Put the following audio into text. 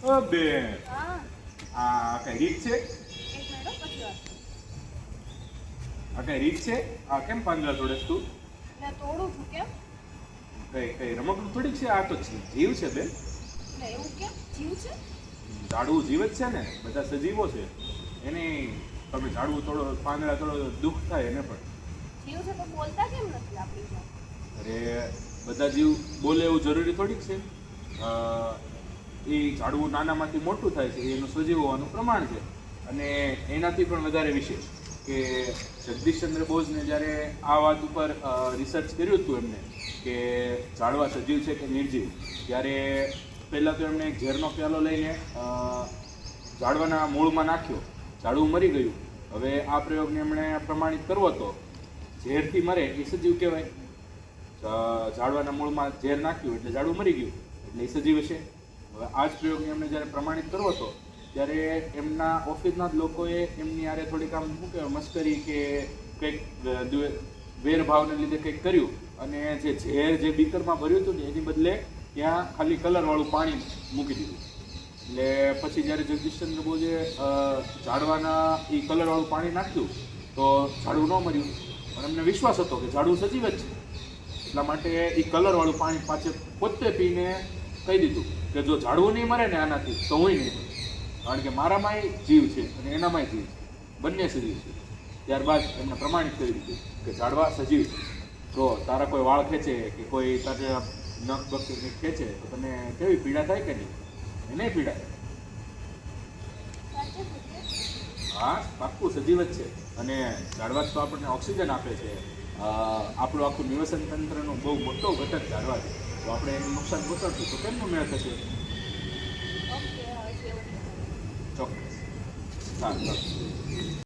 બેન હા આ કઈ રીત છે? એક મિનિટ પછી વાત આ કઈ રીત છે? આ કેમ પાંદડા તોડેસ તું? એટલે તોડું છું કેમ કઈ રમકડું થોડીક છે, આ તો જીવ છે બેન. એટલે એવું કેમ જીવ છે ઝાડવું જીવ જ છે ને, બધા સજીવો છે. એને તમે ઝાડવું તોડો, પાંદડા તોડો તો દુઃખ થાય એને પણ. જીવ છે તો બોલતા કેમ નથી આપણી જેમ? અરે બધા જીવ બોલે એવું જરૂરી થોડીક છે. એ ઝાડવું નાનામાંથી મોટું થાય છે, એનું સજીવ હોવાનું પ્રમાણ છે. અને એનાથી પણ વધારે વિશેષ કે જગદીશચંદ્ર બોઝને જ્યારે આ વાત ઉપર રિસર્ચ કર્યું હતું એમને કે ઝાડવા સજીવ છે કે નિર્જીવ, ત્યારે પહેલાં તો એમણે એક ઝેરનો પ્યાલો લઈને ઝાડવાના મૂળમાં નાખ્યો, ઝાડવું મરી ગયું. હવે આ પ્રયોગને એમણે પ્રમાણિત કરવો હતો. ઝેરથી મરે એ સજીવ કહેવાય, ઝાડવાના મૂળમાં ઝેર નાખ્યું એટલે ઝાડવું મરી ગયું એટલે એ સજીવ હશે. હવે આ જ પ્રયોગને એમને જ્યારે પ્રમાણિત કરવો હતો ત્યારે એમના ઓફિસના જ લોકોએ એમની આરે થોડીક આમ શું કહેવાય મસ્કરી કે કંઈક વેરભાવને લીધે કંઈક કર્યું અને જે ઝેર જે બીકરમાં ભર્યું હતું ને એની બદલે ત્યાં ખાલી કલરવાળું પાણી મૂકી દીધું. એટલે પછી જ્યારે જગદીશચંદ્ર બોઝે ઝાડવાના એ કલરવાળું પાણી નાખ્યું તો ઝાડવું ન મર્યું. પણ એમને વિશ્વાસ હતો કે ઝાડવું સજીવ જ છે, એટલા માટે એ કલરવાળું પાણી પાછળ પોતે પીને કહી દીધું કે જો ઝાડવું નહીં મરે ને આનાથી તો હું નહીં મરું, કારણ કે મારામાંય જીવ છે અને એનામાંય જીવ છે, બંને સજીવ છે. ત્યારબાદ એમને પ્રમાણિત કરી દીધું કે ઝાડવા સજીવ છે. જો તારા કોઈ વાળ ખેંચે કે કોઈ તારે નખ બખ ખેંચે તો તને કેવી પીડા થાય કે નહીં? એ નહીં પીડા થાય. સાચે છે હા, પાક્કું સજીવ જ છે. અને ઝાડવા તો આપણને ઓક્સિજન આપે છે. આપણું આખું નિવસન તંત્રનો બહુ મોટો ઘટક ઝાડવા છે. તો આપણે એનું નુકસાન પહોંચાડશું તો કેમનું મેળ થશે? ઓકે હવે કેવું ચોક્કસ. સારું.